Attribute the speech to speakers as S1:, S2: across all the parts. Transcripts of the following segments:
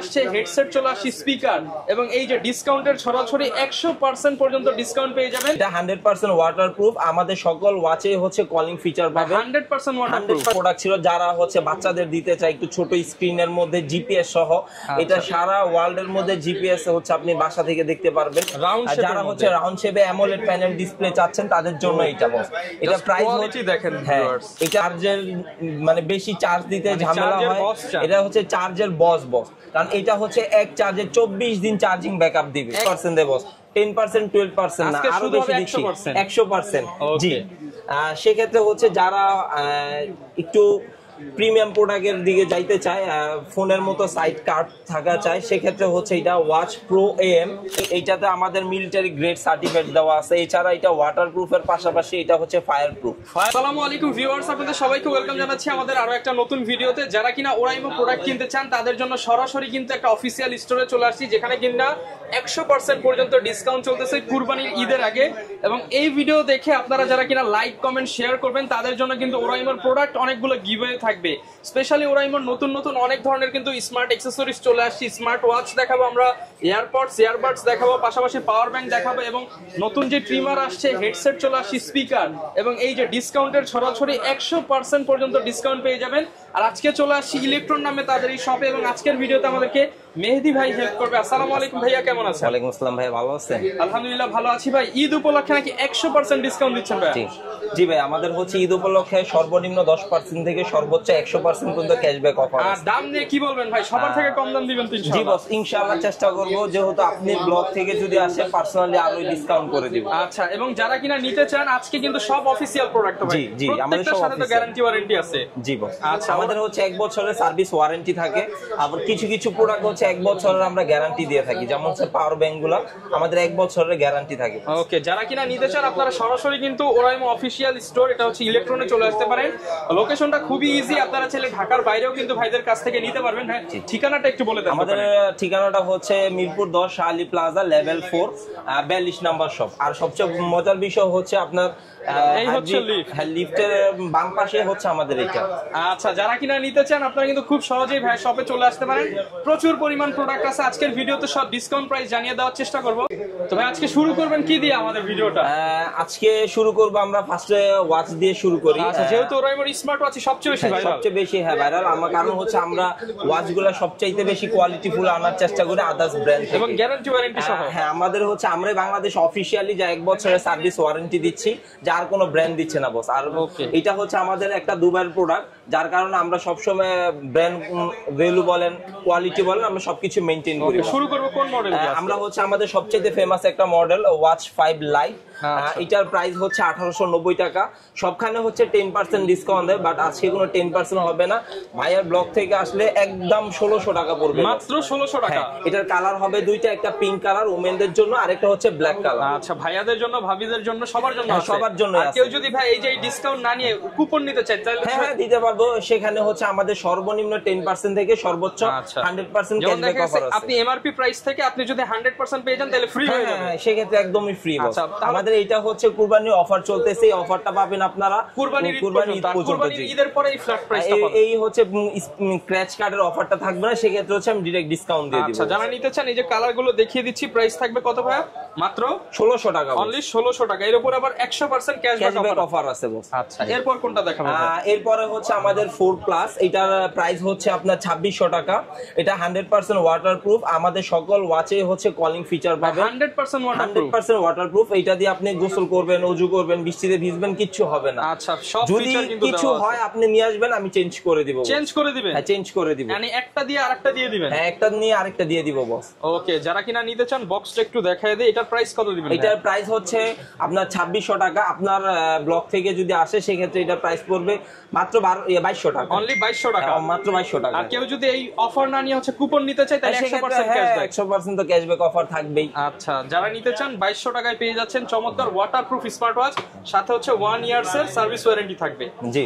S1: আসছে, হেডসেট চলে আসছে, স্পিকার এবং এই যে ডিসকাউন্টের ছড়াছড়ি 100% পর্যন্ত ডিসকাউন্ট পেয়ে যাবেন।
S2: এটা 100% ওয়াটারপ্রুফ, আমাদের সকল ওয়াচে হচ্ছে কলিং ফিচার পাবে।
S1: 100% ওয়াটারপ্রুফ
S2: প্রোডাক্ট ছিল যারা হচ্ছে বাচ্চাদের দিতে চায় একটু ছোট স্ক্রিনের মধ্যে জিপিএস সহ। এটা সারা ওয়ার্ল্ডের মধ্যে জিপিএস হচ্ছে আপনি বাসা থেকে দেখতে পারবেন। যারা হচ্ছে রাউন্ড শেপে অ্যামোলেড প্যানেল ডিসপ্লে চাচ্ছেন তাদের জন্য এটা বস। এটা প্রাইস হচ্ছে
S1: দেখেন
S2: ভিউয়ার্স, এটা চার্জের মানে বেশি চার্জ দিতে ঝামেলা হয়, এটা হচ্ছে চার্জের বস। কারণ এটা হচ্ছে এক চার্জে 24 দিন চার্জিং ব্যাকআপ দিবে। 100% দেব 10% 12% না, আরো বেশি দিচ্ছি 100%। জি, সেক্ষেত্রে হচ্ছে যারা একটু প্রিমিয়াম প্রোডাক্টের দিকে যাইতে চায়, ফোনের মতো সাইড কার্ড থাকা চায়, সেক্ষেত্রে হচ্ছে এটা ওয়াচ প্রো এম। এইটাতে আমাদের মিলিটারি গ্রেড সার্টিফিকেট দেওয়া আছে। এছাড়া এটা ওয়াটারপ্রুফের পাশাপাশি এটা হচ্ছে ফায়ার প্রুফ।
S1: আসসালামু আলাইকুম ভিউয়ার্স, আপনাদের সবাইকে ওয়েলকাম জানাচ্ছি আমাদের আরো একটা নতুন ভিডিওতে। যারা কিনা ওরাইমো প্রোডাক্ট কিনতে চান তাদের জন্য সরাসরি কিন্তু একটা অফিসিয়াল স্টোরে চলে আসছি, যেখানে কিনা 100% পর্যন্ত ডিসকাউন্ট চলতেছে কুরবানির ঈদের আগে। এবং এই ভিডিও দেখে আপনারা যারা কিনা লাইক কমেন্ট শেয়ার করবেন তাদের জন্য কিন্তু ওরাইমোর প্রোডাক্ট অনেকগুলো গিভওয়ে থাকবে। স্পেশালি ওরাইমোর নতুন নতুন অনেক ধরনের কিন্তু স্মার্ট অ্যাকসেসরিজ চলে আসছে। স্মার্ট ওয়াচ দেখাবো আমরা, এয়ারপডস ইয়ারবাডস দেখাবো, পাশাপাশি পাওয়ার ব্যাংক দেখাবো এবং নতুন যে ট্রিমার আসছে, হেডসেট চলে আসছে, স্পিকার এবং এই যে ডিসকাউন্টের ছড়াছড়ি 100% পর্যন্ত ডিসকাউন্ট পেয়ে যাবেন। আর আজকে চলে আসছি ইলেকট্রন নামে তাদের এই শপে এবং আজকের ভিডিওতে আমাদেরকে মেহেদি ভাই হেল্প করবে। আসসালামু আলাইকুম ভাইয়া, কেমন আছেন?
S2: ওয়ালাইকুম আসসালাম ভাই, ভালো আছেন?
S1: আলহামদুলিল্লাহ ভালো আছি ভাই। ঈদ উপলক্ষে নাকি 100% ডিসকাউন্ট দিচ্ছেন ভাই?
S2: জি ভাই, আমাদের হচ্ছে ঈদ উপলক্ষে সর্বনিম্ন 10% থেকে সর্বোচ্চ 100% পর্যন্ত ক্যাশব্যাক অফার।
S1: আর দাম নিয়ে কি বলবেন ভাই? সবার থেকে কম দাম দিবেন তো ইনশাআল্লাহ?
S2: জি বস, ইনশাআল্লাহ চেষ্টা করব। যেহেতু আপনি ব্লগ থেকে যদি আসেন পার্সোনালি আরো ডিসকাউন্ট করে দিব।
S1: আচ্ছা, এবং যারা কিনা নিতে চান আজকে কিন্তু সব অফিসিয়াল প্রোডাক্ট ভাই।
S2: জি, আমাদের সব
S1: সাথে তো গ্যারান্টি ওয়ারেন্টি আছে।
S2: জি বস,
S1: আচ্ছা,
S2: আমাদের হচ্ছে 1 বছরের সার্ভিস ওয়ারেন্টি থাকে। আবার কিছু কিছু প্রোডাক্ট হচ্ছে 1 বছরের আমরা গ্যারান্টি দিয়ে থাকি, যেমন হচ্ছে পাওয়ার ব্যাংকগুলো আমাদের 1 বছরের গ্যারান্টি থাকে।
S1: ওকে, যারা কিনা নিতে চান আপনারা সরাসরি কিন্তু ওরাইমো অফিসিয়াল স্টোর, এটা হচ্ছে ইলেকট্রনে চলে আসতে পারেন। লোকেশনটা খুবই ইজি, আপনারা চাইলে ঢাকার বাইরেও কিন্তু ভাইদের কাছ থেকে নিতে পারবেন। হ্যাঁ, ঠিকানাটা একটু বলে দেন।
S2: আমাদের ঠিকানাটা হচ্ছে Mirpur 10 Ali plaza level 4 42 number shop. আর সবচেয়ে মজার বিষয় হচ্ছে আপনার
S1: এই হচ্ছে লিফট,
S2: লিফটের বাম পাশে হচ্ছে আমাদের এটা।
S1: আচ্ছা, যারা কিনা নিতে চান আপনারা কিন্তু খুব সহজেই ভাই শপে চলে আসতে পারেন। প্রচুর পরিমাণ প্রোডাক্ট আছে। আজকের ভিডিওতে সব ডিসকাউন্ট প্রাইস জানিয়ে দেওয়ার চেষ্টা করব। তো ভাই আজকে শুরু করবেন কি দিয়ে আমাদের ভিডিওটা?
S2: আজকে শুরু করব আমরা ফার্স্টে ওয়াচ দিয়ে শুরু করি।
S1: আচ্ছা, যেহেতু ওরাইমোর স্মার্ট ওয়াচ সবচেয়ে বেশি ভাইরাল,
S2: সবচেয়ে বেশি ভাইরাল আমার কারণ হচ্ছে আমরা ওয়াচগুলো সবচাইতে বেশি কোয়ালিটিফুল আনার চেষ্টা করি আদার্স ব্র্যান্ড
S1: এবং গ্যারান্টি ওয়ারেন্টি সহ।
S2: হ্যাঁ, আমাদের হচ্ছে আমরা বাংলাদেশ অফিশিয়ালি যা 1 বছরের সার্ভিস ওয়ারেন্টি দিচ্ছি, যার কোনো ব্র্যান্ড দিচ্ছে না বস। আর এটা হচ্ছে আমাদের একটা দুবাইয়ের প্রোডাক্ট, যার কারণে আমরা সবসময় ব্র্যান্ড ভ্যালু বলেন, কোয়ালিটি বলেন, আমরা সবকিছু মেইনটেইন করি।
S1: শুরু করব কোন মডেল?
S2: আমরা হচ্ছে আমাদের সবচেয়ে ফেমাস একটা মডেল ওয়াচ 5 লাইট। এটার প্রাইস হচ্ছে 1890 টাকা। সবখানে হচ্ছে 10% ডিসকাউন্ট দেয়, বাট আজকে কোনো 10% হবে না। ভাইয়ার ব্লগ থেকে আসলে একদম 1600 টাকা পড়বে,
S1: মাত্র 1600 টাকা।
S2: এটার কালার হবে দুইটা, একটা পিঙ্ক কালার ওমেনদের জন্য, আরেকটা হচ্ছে ব্ল্যাক কালার।
S1: আচ্ছা, ভাইয়াদের জন্য, ভাবিদের জন্য, সবার জন্য?
S2: সবার জন্য।
S1: কেউ যদি ভাই এই যে ডিসকাউন্ট না নিয়ে কুপন নিতে চায় তাহলে?
S2: হ্যাঁ, দিতে পারবো। সেখানে হচ্ছে আমাদের সর্বনিম্ন 10% থেকে সর্বোচ্চ 100% ক্যাশব্যাক অফার আছে।
S1: আপনি এমআরপি প্রাইস থেকে আপনি যদি 100% পেয়ে যান তাহলে ফ্রি হয়ে যাবে।
S2: হ্যাঁ, সেক্ষেত্রে একদমই ফ্রি। আমাদের এটা হচ্ছে কুরবানির অফার চলতেছে, এই অফারটা পাবেন আপনারা কুরবানির ঈদ পর্যন্ত।
S1: ঈদের পরে এই ফ্ল্যাট প্রাইসটা পাবেন।
S2: এই হচ্ছে স্ক্র্যাচ কার্ডের অফারটা থাকবে না, সেক্ষেত্রে হচ্ছে আমি ডাইরেক্ট ডিসকাউন্ট দিয়ে দিব।
S1: আচ্ছা, যারা নিতে চান এই যে কালারগুলো দেখিয়ে দিচ্ছি, প্রাইস থাকবে কত ভাইয়া? মাত্র
S2: 1600 টাকা।
S1: অনলি 1600 টাকা। এর উপর আবার 100% ক্যাশব্যাক
S2: অফার আছে বস।
S1: আচ্ছা, এরপর কোনটা দেখাবো?
S2: এরপরে হচ্ছে আমাদের 4 প্লাস, এটার প্রাইস হচ্ছে আপনার 2600 টাকা। এটা 100% ওয়াটারপ্রুফ, আমাদের সকল ওয়াচে হচ্ছে কলিং ফিচার পাবেন। 100% ওয়াটারপ্রুফ। এটা দিয়ে আপনি গোসল করবেন, ওযু করবেন, বৃষ্টিতে ভিজবেন, কিচ্ছু হবে না।
S1: আচ্ছা, সব
S2: যদি
S1: ফিচার কিন্তু
S2: কিছু হয় আপনি নিয়ে আসবেন, আমি চেঞ্জ করে দিব।
S1: চেঞ্জ করে দিবেন?
S2: হ্যাঁ, চেঞ্জ করে দিব।
S1: মানে একটা দিয়ে আরেকটা দিয়ে দিবেন?
S2: হ্যাঁ, একটা নিয়ে আরেকটা দিয়ে দিব বস।
S1: ওকে, যারা কিনা নিতে চান বক্সটা একটু দেখায় দেই। এটার প্রাইস কত দিবেন?
S2: এটার প্রাইস হচ্ছে আপনার 2600 টাকা। আপনার ব্লগ থেকে যদি আসে সেক্ষেত্রে এটার প্রাইস পড়বে মাত্র 2200 টাকা।
S1: অনলি 2200 টাকা,
S2: মাত্র 2200 টাকা।
S1: আর কেউ যদি এই অফার না নিয়ে হচ্ছে কুপন নিতে চায় তাহলে 100% ক্যাশব্যাক।
S2: 100% তো ক্যাশব্যাক অফার থাকবেই।
S1: আচ্ছা, যারা নিতে চান 2200 টাকায় পেয়ে যাচ্ছেন চমৎকার ওয়াটারপ্রুফ স্মার্ট ওয়াচ, সাথে হচ্ছে 1 ইয়ার্স এর সার্ভিস ওয়ারেন্টি থাকবে।
S2: জি,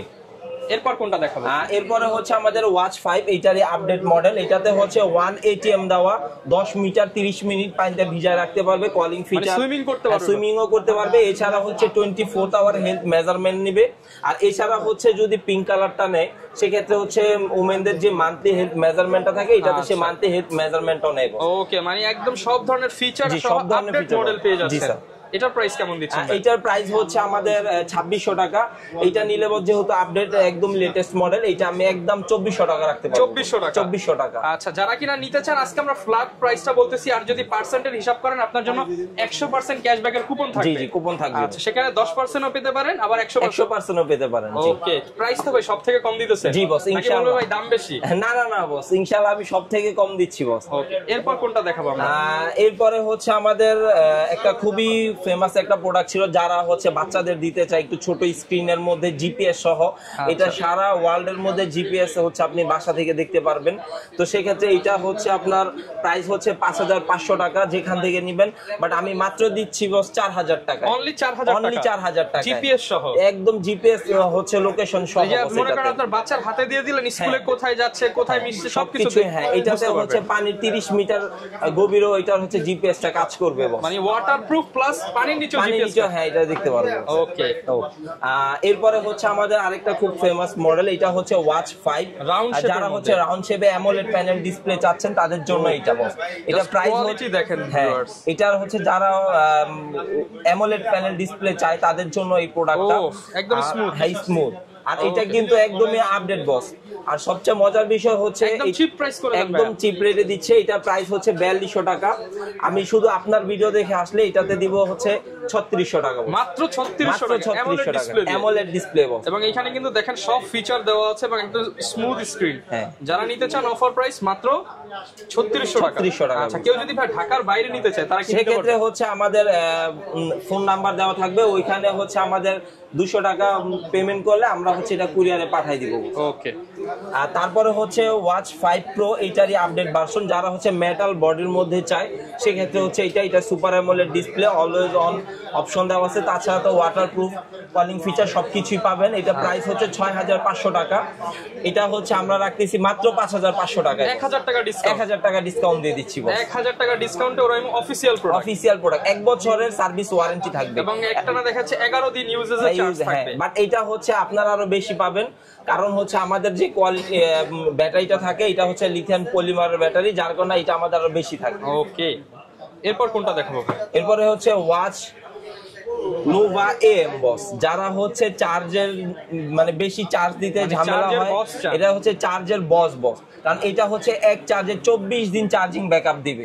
S1: এরপর কোনটা দেখাবো?
S2: এরপরে হচ্ছে আমাদের ওয়াচ 5, এইটারই আপডেট মডেল। এটাতে হচ্ছে 1 ATM দেওয়া, 10 মিটার 30 মিনিট পানিতে ভিজায় রাখতে পারবে, কলিং ফিচার,
S1: সুইমিং করতে পারবে,
S2: সুইমিংও করতে পারবে। এছাড়া হচ্ছে 24 আওয়ার হেলথ মেজারমেন্ট নেবে। আর এছাড়া হচ্ছে যদি পিঙ্ক কালারটা নেয় সেক্ষেত্রে হচ্ছে ওমেনদের যে মান্থলি হেলথ মেজারমেন্টটা থাকে এটাতে সে মান্থলি হেলথ মেজারমেন্টও নেবে।
S1: ওকে, মানে একদম সব ধরনের ফিচার সহ আপডেট মডেল পেয়ে যাচ্ছে। এটার প্রাইস কেমন দিচ্ছেন?
S2: এটার প্রাইস হচ্ছে আমাদের 2600 টাকা। এটা নিলে যেহেতু আপডেট একদম লেটেস্ট মডেল, এটা আমি একদম 2400 টাকা রাখতে পারবো। 2400 টাকা।
S1: আচ্ছা, যারা কিনা নিতে চান আজকে আমরা ফ্ল্যাট প্রাইসটা বলতেছি, আর যদি পার্সেন্টের হিসাব করেন আপনার জন্য 100% ক্যাশব্যাকের কুপন থাকবে।
S2: জি কুপন থাকবে।
S1: আচ্ছা, সেখানে 10%ও পেতে পারেন, আবার 100%ও
S2: পেতে পারেন।
S1: ওকে, প্রাইস তো ভাই সবথেকে কম দিতেছেন?
S2: জি বস, ইনশাআল্লাহ।
S1: ভাই দাম বেশি?
S2: না না না বস, ইনশাআল্লাহ আমি সবথেকে কম দিচ্ছি বস।
S1: ওকে, এরপর কোনটা দেখাবো আমরা?
S2: এরপরে হচ্ছে আমাদের একটা খুবই ফেমাস একটা প্রোডাক্ট ছিল, যারা হচ্ছে বাচ্চাদের দিতে চায় একটু ছোট স্ক্রিনের মধ্যে জিপিএস সহ। এটা সারা ওয়ার্ল্ড এর মধ্যে জিপিএস হচ্ছে আপনি বাসা থেকে দেখতে পারবেন। তো সেক্ষেত্রে এটা হচ্ছে আপনার প্রাইস হচ্ছে 5500 টাকা যেখান থেকে নেবেন, বাট আমি মাত্র দিচ্ছি বস 4000 টাকা।
S1: অনলি 4000 টাকা
S2: জিপিএস সহ, একদম জিপিএস হচ্ছে লোকেশন সহ।
S1: মনে করেন আপনার বাচ্চার হাতে দিয়ে দিলেন, স্কুলে কোথায় যাচ্ছে কোথায় মিশছে সবকিছু।
S2: হ্যাঁ, এটাতে হচ্ছে পানি 30 মিটার গভীরও এটা হচ্ছে জিপিএসটা কাজ করবে বস।
S1: মানে ওয়াটারপ্রুফ প্লাস পানির নিচে জিপিএস।
S2: হ্যাঁ, এটা দেখতে পারবেন।
S1: ওকে,
S2: এরপরে হচ্ছে আমাদের আরেকটা খুব ফেমাস মডেল, এটা হচ্ছে ওয়াচ 5। যারা হচ্ছে রাউন্ড শেপে অ্যামোলেড প্যানেল ডিসপ্লে চাচ্ছেন তাদের জন্য এটা বস। এটা প্রাইস হচ্ছে
S1: দেখেন,
S2: এটা হচ্ছে যারা অ্যামোলেড প্যানেল ডিসপ্লে চায় তাদের জন্য এই প্রোডাক্টটা
S1: একদম স্মুথ।
S2: হ্যাঁ, স্মুথ। আর এটা কিন্তু একদমই আপডেট বস। আর সবচেয়ে মজার বিষয় হচ্ছে একদম চিপ রেটে দিচ্ছে। এটা প্রাইস হচ্ছে 4200 টাকা। আমি শুধু আপনার ভিডিও দেখে আসলে এটাতে দিব হচ্ছে 3600 টাকা,
S1: মাত্র 3600 টাকা
S2: অ্যামোলেড ডিসপ্লে বস।
S1: এবং এখানে কিন্তু দেখেন সব ফিচার দেওয়া আছে এবং একদম স্মুথ স্ক্রিন। যারা নিতে চান অফার প্রাইস মাত্র 3600 টাকা। আচ্ছা, কেউ যদি ভাই ঢাকার বাইরে নিতে চায় তারা কি নিতে পারবে?
S2: সেক্ষেত্রে হচ্ছে আমাদের ফোন নাম্বার দেওয়া থাকবে, ওইখানে হচ্ছে আমাদের 200 টাকা পেমেন্ট করলে আমরা হচ্ছে এটা কুরিয়ারে পাঠিয়ে দিব।
S1: ওকে,
S2: আর তারপরে হচ্ছে ওয়াচ 5 প্রো, এইটারই আপডেট ভার্সন। যারা হচ্ছে মেটাল বডির মধ্যে চায় সেক্ষেত্রে হচ্ছে এটা super AMOLED display, always on option দেওয়া আছে। তাছাড়া তো ওয়াটারপ্রুফ, কলিং ফিচার সবকিছুই পাবেন। এটা প্রাইস হচ্ছে 6500 টাকা। এটা হচ্ছে আমরা রাখতেছি মাত্র 5500 টাকা।
S1: 1000 টাকা ডিসকাউন্ট,
S2: 1000 টাকা ডিসকাউন্ট দিয়ে দিচ্ছি বস।
S1: 1000 টাকা ডিসকাউন্টে ওরাইমো অফিশিয়াল প্রোডাক্ট
S2: 1 বছরের সার্ভিস ওয়ারেন্টি থাকবে
S1: এবং একটা না দেখাচ্ছে 11 দিন ইউজেজের চার্জ থাকবে।
S2: বাট এটা হচ্ছে আপনারা আরো বেশি পাবেন, কারণ হচ্ছে আমাদের যে কোয়ালিটি ব্যাটারিটা থাকে এটা হচ্ছে লিথিয়াম পলিমারের ব্যাটারি, যার কারণে এটা আমাদের আরো বেশি থাকে।
S1: ওকে, এরপর কোনটা দেখাবো?
S2: এরপরে হচ্ছে ওয়াচ নোভা AM বস। যারা হচ্ছে চার্জের মানে বেশি চার্জ দিতে ঝামেলা হয়, এটা হচ্ছে চার্জের বস। কারণ এটা হচ্ছে এক চার্জে 24 দিন চার্জিং ব্যাকআপ দিবে।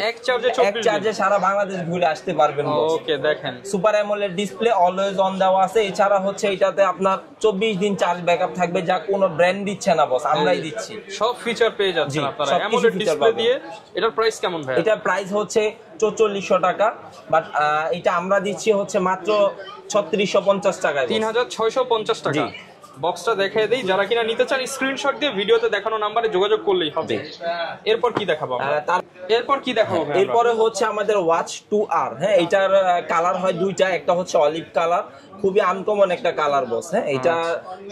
S1: এক চার্জে
S2: সারা বাংলাদেশ ঘুরে আসতে পারবেন বস।
S1: ওকে, দেখেন
S2: super AMOLED display, always on দেওয়া আছে। এছাড়া হচ্ছে এটাতে আপনার 24 দিন চার্জ ব্যাকআপ থাকবে, যা কোনো ব্র্যান্ড দিচ্ছে না বস, আমরাই দিচ্ছি।
S1: সব ফিচার পেয়ে যাচ্ছেন আপনারা অ্যামোলেড ডিসপ্লে দিয়ে। এটার প্রাইস কেমন ভাই?
S2: এটার প্রাইস হচ্ছে 4400 টাকা, বাট এটা আমরা দিচ্ছি হচ্ছে মাত্র 3650 টাকায়,
S1: 3650 টাকা। বক্সটা দেখাই দেই, যারা কিনা নিতে চান স্ক্রিনশট দিয়ে ভিডিওতে দেখানো নম্বরে যোগাযোগ করলেই হবে। এরপর কি দেখাবো আমরা?
S2: এরপরে হচ্ছে আমাদের ওয়াচ 2R। হ্যাঁ, এটার কালার হয় দুইটা, একটা হচ্ছে অলিভ কালার, খুবই আনকমন একটা কালার বস। হ্যাঁ, এটা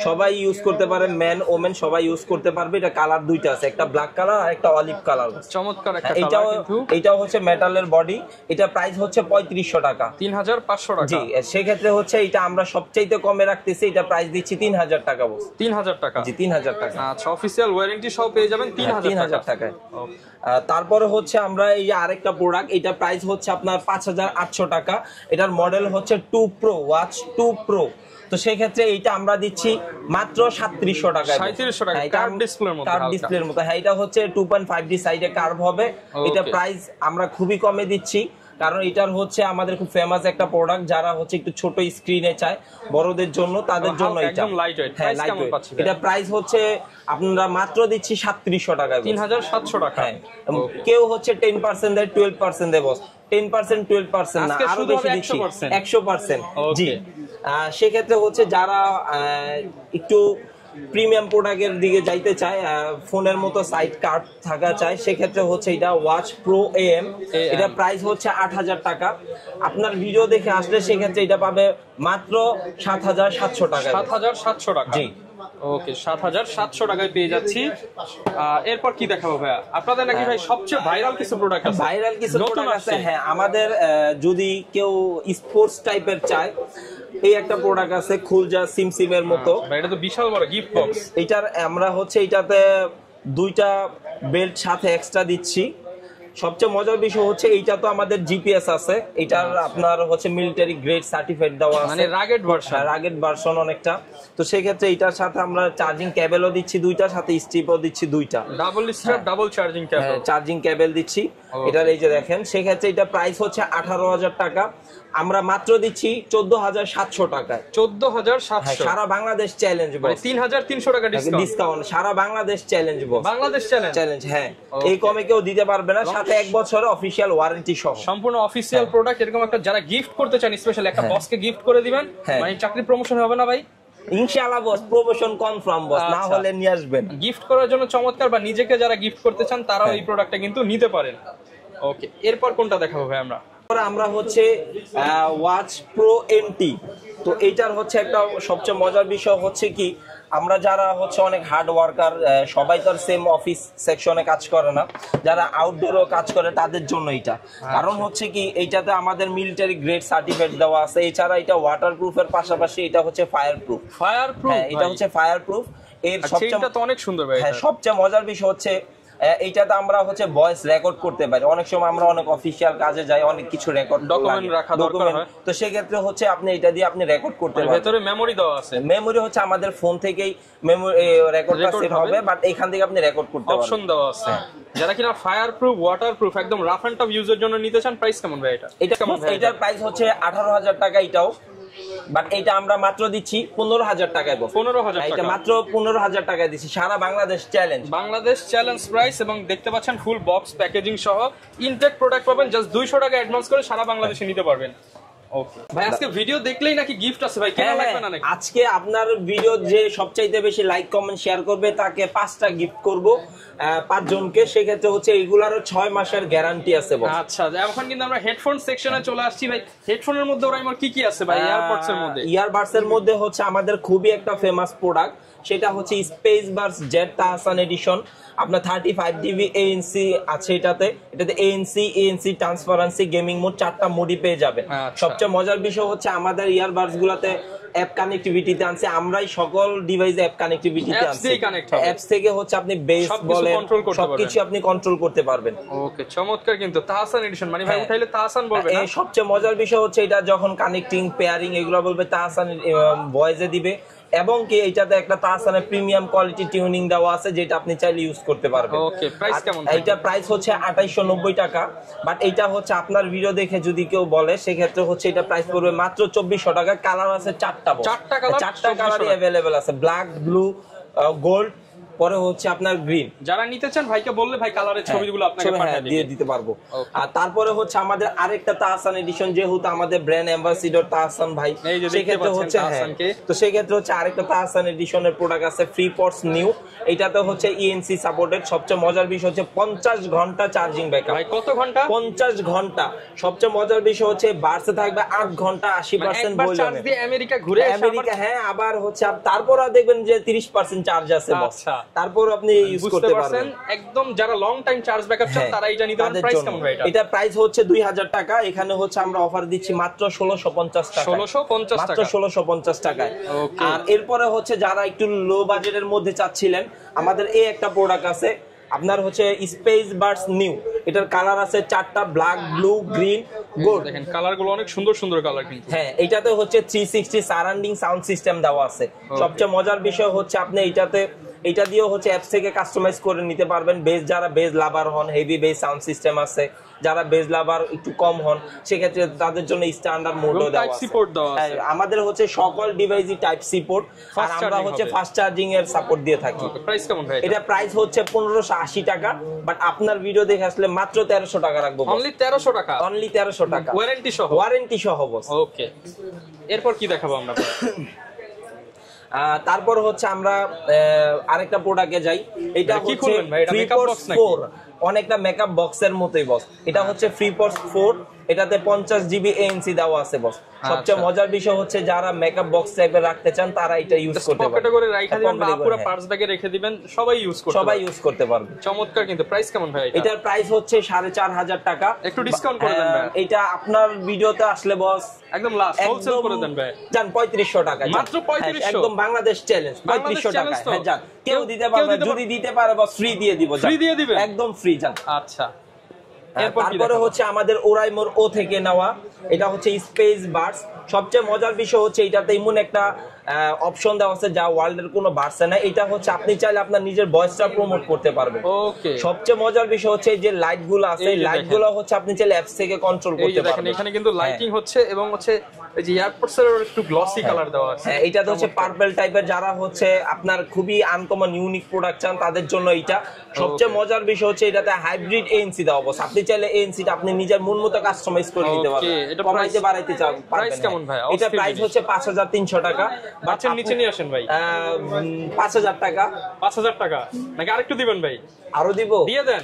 S2: সবাই ইউজ করতে পারে, ম্যান ওমেন সবাই ইউজ করতে পারবে। এটা কালার দুইটা আছে, একটা ব্ল্যাক কালার আর একটা অলিভ কালার।
S1: চমৎকার একটা কালার কিন্তু।
S2: এটাও হচ্ছে মেটালের বডি। এটা প্রাইস হচ্ছে 3500 টাকা,
S1: 3500 টাকা।
S2: জি, সেক্ষেত্রে হচ্ছে এটা আমরা সবচাইতে কমে রাখতেছি। এটা প্রাইস দিচ্ছি 3000 টাকা বস।
S1: 3000 টাকা?
S2: জি, 3000 টাকা।
S1: আচ্ছা, অফিশিয়াল ওয়ারেন্টি সহ পেয়ে যাবেন 3000 টাকায়।
S2: তারপরে হচ্ছে আমরা এই যে আরেকটা প্রোডাক্ট, এটা প্রাইস হচ্ছে আপনার 5800 টাকা। এটার মডেল হচ্ছে 2 প্রো, ওয়াচ 2 প্রো। তো সেই ক্ষেত্রে এইটা আমরা দিচ্ছি মাত্র 3700 টাকায়।
S1: 3700 টাকা, কার্ভ
S2: ডিসপ্লের মতো। হ্যাঁ, এটা হচ্ছে 2.5D সাইডে কার্ভ হবে। এটা প্রাইস আমরা খুবই কমে দিচ্ছি, কারণ এটার হচ্ছে আমাদের খুব ফেমাস একটা প্রোডাক্ট। যারা হচ্ছে একটু ছোট স্ক্রিনে চায় বড়দের জন্য, তাদের জন্য এটা এটা প্রাইস হচ্ছে আপনারা মাত্র দিচ্ছি 3700 টাকায়,
S1: 3700 টাকা।
S2: কেউ হচ্ছে 10% দেয়, 12% দেয় বস। 10% 12% না, আরো বেশি দিচ্ছি 100%। জি, সেক্ষেত্রে হচ্ছে যারা একটু প্রিমিয়াম প্রোডাক্টের দিকে যাইতে চায়, ফোনের মতো সাইড কার্ড থাকা চায়, সেক্ষেত্রে হচ্ছে এটা ওয়াচ প্রো AM। এটা প্রাইস হচ্ছে 8000 টাকা। আপনার ভিডিও দেখে আসলে সেক্ষেত্রে এটা পাবে মাত্র 7700 টাকা।
S1: 7700 টাকা,
S2: জি।
S1: ওকে 7700 টাকায় পেয়ে যাচ্ছি। এরপর কি দেখাবো ভাইয়া? আপনাদের নাকি ভাই সবচেয়ে ভাইরাল কিছু প্রোডাক্ট আছে?
S2: ভাইরাল কিছু প্রোডাক্ট আছে, হ্যাঁ। আমাদের যদি কেউ স্পোর্টস টাইপের চায়, এই একটা প্রোডাক্ট আছে খুলজা সিমসিমের মতো।
S1: এটা তো বিশাল বড় গিফট বক্স।
S2: এটার আমরা হচ্ছে এটাতে 2টা বেল্ট সাথে এক্সট্রা দিচ্ছি। সবচেয়ে মজার বিষয় হচ্ছে এইটা তো আমাদের জিপিএস আছে, এটার আপনার হচ্ছে মিলিটারি গ্রেড সার্টিফাইড দেওয়া আছে,
S1: মানে রাগেড ভার্সন।
S2: রাগেড ভার্সন অনেকটা। তো সেই ক্ষেত্রে এটার সাথে আমরা চার্জিং কেবলও দিচ্ছি 2টার সাথে, স্ট্রিপও দিচ্ছি 2টা,
S1: double strap double charging cable,
S2: charging cable দিচ্ছি। এটার এই যে দেখেন, সেই ক্ষেত্রে এটা প্রাইস হচ্ছে 18,000 টাকা, আমরা মাত্র দিচ্ছি 14,700 টাকায়।
S1: 14,700
S2: সারা বাংলাদেশ চ্যালেঞ্জ বস,
S1: 3,300 টাকা
S2: ডিসকাউন্ট, সারা বাংলাদেশ চ্যালেঞ্জ বস,
S1: বাংলাদেশ
S2: চ্যালেঞ্জ। হ্যাঁ, এই কমে কেউ দিতে পারবে না, সাথে 1 বছরের অফিশিয়াল ওয়ারেন্টি সহ
S1: সম্পূর্ণ অফিশিয়াল প্রোডাক্ট। এরকম একটা যারা গিফট করতে চান, স্পেশাল একটা বসকে গিফট করে দিবেন, মানে চাকরি প্রমোশন হবে না ভাই?
S2: ইনশাআল্লাহ বস, প্রমোশন কনফার্ম বস, না হলে নিয়ে আসবেন।
S1: গিফট করার জন্য চমৎকার, বা নিজেকে যারা গিফট করতে চান তারাও এই প্রোডাক্টটা কিন্তু নিতে পারেন। ওকে, এরপর কোনটা দেখাবো ভাই আমরা?
S2: আমরা হচ্ছে ওয়াচ প্রো এনটি। তো এইটার হচ্ছে একটা সবচেয়ে মজার বিষয় হচ্ছে কি, আমরা যারা হচ্ছে অনেক হার্ড ওয়ার্কার, সবাই তো সেম অফিস সেকশনে কাজ করে না, যারা আউটডোরও কাজ করে তাদের জন্য এটা। কারণ হচ্ছে কি, এইটাতে আমাদের মিলিটারি গ্রেড সার্টিফিকেট দেওয়া আছে। এছাড়া এটা ওয়াটার প্রুফের পাশাপাশি এটা হচ্ছে ফায়ার প্রুফ।
S1: ফায়ার প্রুফ,
S2: এটা হচ্ছে ফায়ার প্রুফ। এর সবচেয়ে
S1: তো অনেক সুন্দর ভাই।
S2: হ্যাঁ, সবচেয়ে মজার বিষয় হচ্ছে এইটাতে আমরা হচ্ছে ভয়েস রেকর্ড করতে পারি। অনেক সময় আমরা অনেক অফিশিয়াল কাজে যাই, অনেক কিছু রেকর্ড
S1: ডকুমেন্ট রাখা দরকার হয়,
S2: তো সেই ক্ষেত্রে হচ্ছে আপনি এটা দিয়ে আপনি রেকর্ড করতে পারবেন।
S1: ভিতরে মেমরি দেওয়া আছে,
S2: মেমরি হচ্ছে আমাদের ফোন থেকেই মেমরি রেকর্ডটা সেট হবে, বাট এখান থেকে আপনি রেকর্ড করতে পারবেন,
S1: অপশন দেওয়া আছে। যারা কিনা ফায়ার প্রুফ, ওয়াটার প্রুফ, একদম রাফ এন্ড টাফ ইউজের জন্য নিতে চান, প্রাইস কেমন ভাই এটা?
S2: এটার প্রাইস হচ্ছে 18,000 টাকা এটাও, বাট এটা আমরা মাত্র দিচ্ছি 15,000 টাকায়।
S1: 15,000 টাকা,
S2: এটা মাত্র 15,000 টাকায় দিচ্ছি, সারা Bangladesh challenge,
S1: Bangladesh challenge price. এবং দেখতে পাচ্ছেন ফুল বক্স প্যাকেজিং সহ ইনটেক প্রোডাক্ট পাবেন, জাস্ট 200 টাকা অ্যাডভান্স করে সারা বাংলাদেশে নিতে পারবেন। ওকে ভাই, আজকে ভিডিও দেখলেই নাকি গিফট আছে ভাই? কেনা লাগবে না নাকি?
S2: আজকে আপনার ভিডিও যে সবচাইতে বেশি লাইক কমেন্ট শেয়ার করবে তাকে 5টা গিফট করব, 5 জনকে। সেই ক্ষেত্রে হচ্ছে এইগুলারও 6 মাসের গ্যারান্টি আছে বস।
S1: আচ্ছা, এখন কিন্তু আমরা হেডফোন সেকশনে চলে আসছি ভাই। হেডফোনের মধ্যে ওরা আমার কি কি আছে ভাই? ইয়ারবাডস এর মধ্যে,
S2: ইয়ারবাডস এর মধ্যে হচ্ছে আমাদের খুবই একটা ফেমাস প্রোডাক্ট, সেটা হচ্ছে space buds Z Tahsan edition. আপনার 35 ডিবি ANC আছে এটাতে ANC ট্রান্সপারেন্সি গেমিং মোড 4টা মোডই পেয়ে যাবেন। সবচেয়ে মজার বিষয় হচ্ছে আমাদের ইয়ারবাডস গুলাতে অ্যাপ কানেক্টিভিটিতে আনছে, আমরাই সকল ডিভাইসে অ্যাপ কানেক্টিভিটিতে আনছি। অ্যাপস থেকে হচ্ছে আপনি বেস বলেন সবকিছু আপনি কন্ট্রোল করতে পারবেন।
S1: ওকে, চমৎকার। কিন্তু তাহসান এডিশন মানে ভাই উঠাইলে তাহসান বলবে না?
S2: সবচেয়ে মজার বিষয় হচ্ছে এটা যখন কানেক্টিং পেয়ারিং এগুলো বলবে তাহসান ভয়েসে দিবে, এবং কি এইটাতে একটা তাহসানের প্রিমিয়াম কোয়ালিটি টিউনিং দেওয়া আছে, যেটা আপনি চাইলে ইউজ করতে পারবেন।
S1: ওকে, প্রাইস কেমন?
S2: এইটা প্রাইস হচ্ছে 2890 টাকা, বাট এইটা হচ্ছে আপনার ভিডিও দেখে যদি কেউ বলে সেক্ষেত্রে হচ্ছে এটা প্রাইস পড়বে মাত্র 2400 টাকা। কালার আছে 4টা কালারই अवेलेबल আছে, ব্ল্যাক, ব্লু, গোল্ড, পরে হচ্ছে আপনার গ্রিন।
S1: যারা নিতে চান ভাইকে বললে ভাই কালারের ছবিগুলো আপনাকে পাঠিয়ে
S2: দিয়ে দিতে পারবো। আর তারপরে হচ্ছে আমাদের আরেকটা তাহসান এডিশন, যেহেতু আমাদের ব্র্যান্ড অ্যাম্বাসিডর তাহসান ভাই, সেক্ষেত্রে হচ্ছে তো সেক্ষেত্রে হচ্ছে আরেকটা তাহসান এডিশনের প্রোডাক্ট আছে ফ্রি পটস নিউ। এটাতে হচ্ছে ENC সাপোর্টেড। সবচেয়ে মজার বিষয় হচ্ছে 50 ঘন্টা চার্জিং ব্যাকআপ।
S1: ভাই কত ঘন্টা?
S2: 50 ঘন্টা। সবচেয়ে মজার বিষয় হচ্ছে বাসে থাকবে 8 ঘন্টা 80% বলে
S1: চার্জ দিয়ে আমেরিকা ঘুরে
S2: আমেরিকা, হ্যাঁ, আবার হচ্ছে তারপর দেখবেন যে 30% চার্জ আছে বস, তারপর আপনি ইউজ করতে পারবেন।
S1: একদম যারা লং টাইম চার্জ ব্যাকআপ চান তারা এটা নিতে পারেন। প্রাইস কেমন ভাই এটা?
S2: এটা প্রাইস হচ্ছে 2000 টাকা। এখানে হচ্ছে আমরা অফার দিচ্ছি মাত্র 1650 টাকা,
S1: 1650 টাকা,
S2: মাত্র 1650 টাকায়। আর এরপরে হচ্ছে যারা একটু লো বাজেটের মধ্যে চাচ্ছিলেন, আমাদের এই একটা প্রোডাক্ট আছে আপনার হচ্ছে স্পেস বাডস নিউ। এটার কালার আছে 4টা, ব্ল্যাক, ব্লু, গ্রিন, গোল্ড।
S1: দেখেন কালারগুলো অনেক সুন্দর সুন্দর কালার কিন্তু।
S2: হ্যাঁ, এটাতে হচ্ছে 360 সারাউন্ডিং সাউন্ড সিস্টেম দেওয়া আছে। সবচেয়ে মজার বিষয় হচ্ছে আপনি এটা দিয়েও হচ্ছে অ্যাপস থেকে কাস্টমাইজ করে নিতে পারবেন। যারা বেজ লাভার হন, হেভি বেজ সাউন্ড সিস্টেম আছে। যারা বেজ লাভার একটু কম হন, সেক্ষেত্রে তাদের জন্য স্ট্যান্ডার্ড মোডও দেওয়া আছে। আমাদের হচ্ছে সকল ডিভাইসই টাইপ সি পোর্ট, আর আমরা হচ্ছে ফাস্ট চার্জিং এর সাপোর্ট দিয়ে থাকি।
S1: প্রাইস কেমন ভাই?
S2: এটা প্রাইস হচ্ছে 1580 টাকা, বাট আপনার ভিডিও দেখে আসলে মাত্র 1300 টাকা রাখবো।
S1: অনলি 1300 টাকা?
S2: অনলি 1300 টাকা, ওয়ারেন্টি সহ বস।
S1: ওকে, এরপর কি দেখাবো আমরা?
S2: তারপর হচ্ছে আমরা আরেকটা প্রোডাক্টে যাই। এটা হচ্ছে ফ্রি পটস 4, অনেকটা মেকআপ বক্সের মতোই বস। এটা হচ্ছে ফ্রি পটস 4। এটাতে 50 জিবি ANC দেওয়া আছে বস। সবচেয়ে মজার বিষয় হচ্ছে যারা মেকআপ বক্স টাইপের রাখতে চান তারা এটা ইউজ করতে পারবে,
S1: পকেটে করে রাখা দিবেন বা পুরো পার্স ব্যাগে রেখে দিবেন, সবাই ইউজ করতে পারবে। চমৎকার। কিন্তু প্রাইস কেমন ভাই এটা?
S2: এটার প্রাইস হচ্ছে 4500 টাকা।
S1: একটু ডিসকাউন্ট করে দেন ভাই।
S2: এটা আপনার ভিডিওতে আসলে বস
S1: একদম লাস্ট হোলসেল করে দেন ভাই।
S2: জান 3500 টাকা,
S1: মাত্র 3500,
S2: একদম বাংলাদেশ চ্যালেঞ্জ 3500 টাকা। হ্যাঁ জান, কেউ দিতে পারবে, যদি দিতে পারে বস ফ্রি দিয়ে দিব।
S1: ফ্রি দিয়ে দিবেন
S2: একদম ফ্রি জান।
S1: আচ্ছা,
S2: তারপরে হচ্ছে আমাদের ওরাইমোর ও থেকে নেওয়া, এটা হচ্ছে স্পেস বার্ডস। সবচেয়ে মজার বিষয় হচ্ছে এটাতে এমন একটা অপশন দেওয়া আছে যা ওয়ার্ল্ডের কোনো বার্ডসে না। এটা হচ্ছে আপনি চাইলে আপনার নিজের ভয়েসটা প্রমোট করতে পারবেন।
S1: ওকে।
S2: সবচেয়ে মজার বিষয় হচ্ছে এই যে লাইটগুলো আছে, এই লাইটগুলো হচ্ছে আপনি চাইলে অ্যাপস থেকে কন্ট্রোল করতে পারবেন।
S1: এখানে কিন্তু লাইটিং হচ্ছে এবং হচ্ছে এই যে এয়ারপডস এর একটু গ্লসি কালার দেওয়া আছে।
S2: হ্যাঁ, এটা তো হচ্ছে পার্পল টাইপের, যারা হচ্ছে আপনার খুবই আনকমন ইউনিক প্রোডাক্ট চান তাদের জন্য এটা। সবচেয়ে মজার বিষয় হচ্ছে এটাতে হাইব্রিড ANC দেওয়া বস। আপনি চাইলে ANC টা আপনি নিজের মন মতো কাস্টমাইজ করে দিতে পারবেন, কমাইতে বাড়াইতে চান পারবেন।
S1: প্রাইস কেমন ভাই?
S2: এটা প্রাইস হচ্ছে 5300 টাকা।
S1: বাচ্চার নিচে নিয়ে আসেন ভাই।
S2: 5000 টাকা।
S1: 5000 টাকা নাকি আরেকটু দিবেন ভাই?
S2: আরো দিব,
S1: দিয়ে দেন।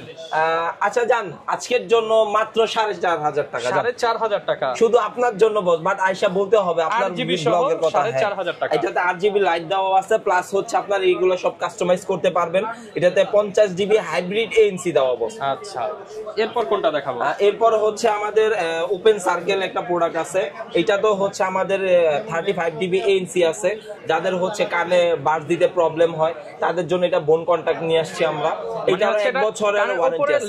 S2: আচ্ছা জান, আজকের জন্য মাত্র 4500 টাকা।
S1: 4500 টাকা
S2: শুধু আপনার জন্য বস, বাট আয়শা বলতে হবে আপনার ব্লগের কথা।
S1: 4500 টাকা।
S2: এটাতে 8 জিবি লাইট দেওয়া আছে, প্লাস হচ্ছে আপনার এইগুলো সব কাস্টমাইজ করতে পারবেন। এটাতে 50 জিবি হাইব্রিড ANC দেওয়া বস।
S1: আচ্ছা, এরপর কোনটা দেখাবো?
S2: এরপর হচ্ছে আমাদের ওপেন সার্কেল একটা প্রোডাক্ট আছে। এটা তো হচ্ছে আমাদের 35 জিবি ANC আছে। যাদের হচ্ছে কানে বার্স দিতে প্রবলেম হয় তাদের জন্য এটা বোন কন্টাক্ট নিয়ে আসছি আমরা। এটা 1 বছরের ওয়ারেন্টি আছে,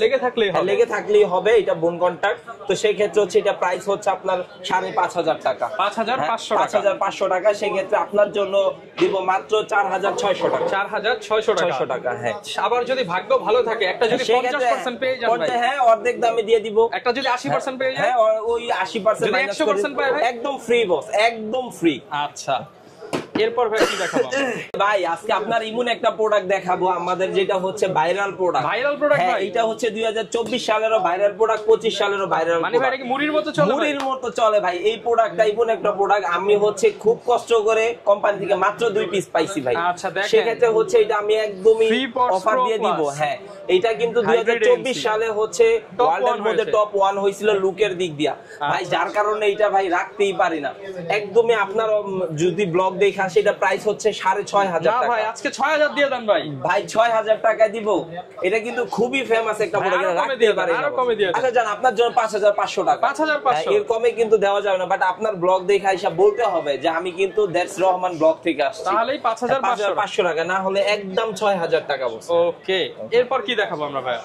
S2: লেগে থাকলেই হবে। এটা বোন কন্টাক্ট। তো সেই ক্ষেত্রে হচ্ছে এটা প্রাইস হচ্ছে আপনার 5500 টাকা। 5500 টাকা। সেই ক্ষেত্রে আপনার জন্য দিব মাত্র 4600 টাকা।
S1: 4600 টাকা।
S2: হ্যাঁ,
S1: আবার যদি ভাগ্য ভালো থাকে একটা যদি 50% পেয়ে যান ভাই,
S2: হ্যাঁ অর্ধেক দামে দিয়ে দিব।
S1: একটা যদি 80% পেয়ে যায়,
S2: হ্যাঁ ওই 80%
S1: যদি 100% পায় ভাই
S2: একদম ফ্রি বস, একদম ফ্রি।
S1: আচ্ছা, এরপর ভাই কি দেখাবো?
S2: ভাই আজকে আপনার ইমন একটা প্রোডাক্ট দেখাবো আমাদের, যেটা হচ্ছে ভাইরাল প্রোডাক্ট।
S1: ভাই
S2: এটা হচ্ছে 2024 সালেরও ভাইরাল প্রোডাক্ট, 25 সালেরও ভাইরাল।
S1: মানে ভাই এটা কি মুড়ির মতো চলে?
S2: মুড়ির মতো চলে ভাই এই প্রোডাক্টটা। ইমন একটা প্রোডাক্ট আমি হচ্ছে খুব কষ্ট করে কোম্পানি থেকে মাত্র 2 পিস পাইছি ভাই।
S1: আচ্ছা, দেখেন
S2: সেক্ষেত্রে হচ্ছে এটা আমি একদমই অফার দিয়ে দিব। হ্যাঁ, এটা কিন্তু 2024 সালে হচ্ছে ওয়ার্ল্ডের মধ্যে টপ 1 হয়েছিল লুকের দিক দিয়া ভাই, যার কারণে এটা ভাই রাখতেই পারি না। একদমই আপনার যদি ব্লগ দেখে আসে, এটা প্রাইস হচ্ছে 6500 টাকা।
S1: ভাই আজকে 6000 দিয়ে দেন ভাই।
S2: ভাই 6000 টাকা দিব। এটা কিন্তু খুবই ফেমাস একটা প্রোডাক্ট, রাখতে পারি না। আচ্ছা জান, আপনার জন্য 5500 টাকা।
S1: 5500
S2: এর কমে কিন্তু দেওয়া যাবে না, বাট আপনার ব্লগ দেখে আইসা বলতে হবে যে আমি কিন্তু দ্যাটস রহমান ব্লগ থেকে আসছি,
S1: তাহলেই 5500
S2: টাকা, না হলে একদম 6000 টাকা বলছে।
S1: ওকে, এরপর কি দেখাবো আমরা ভাই?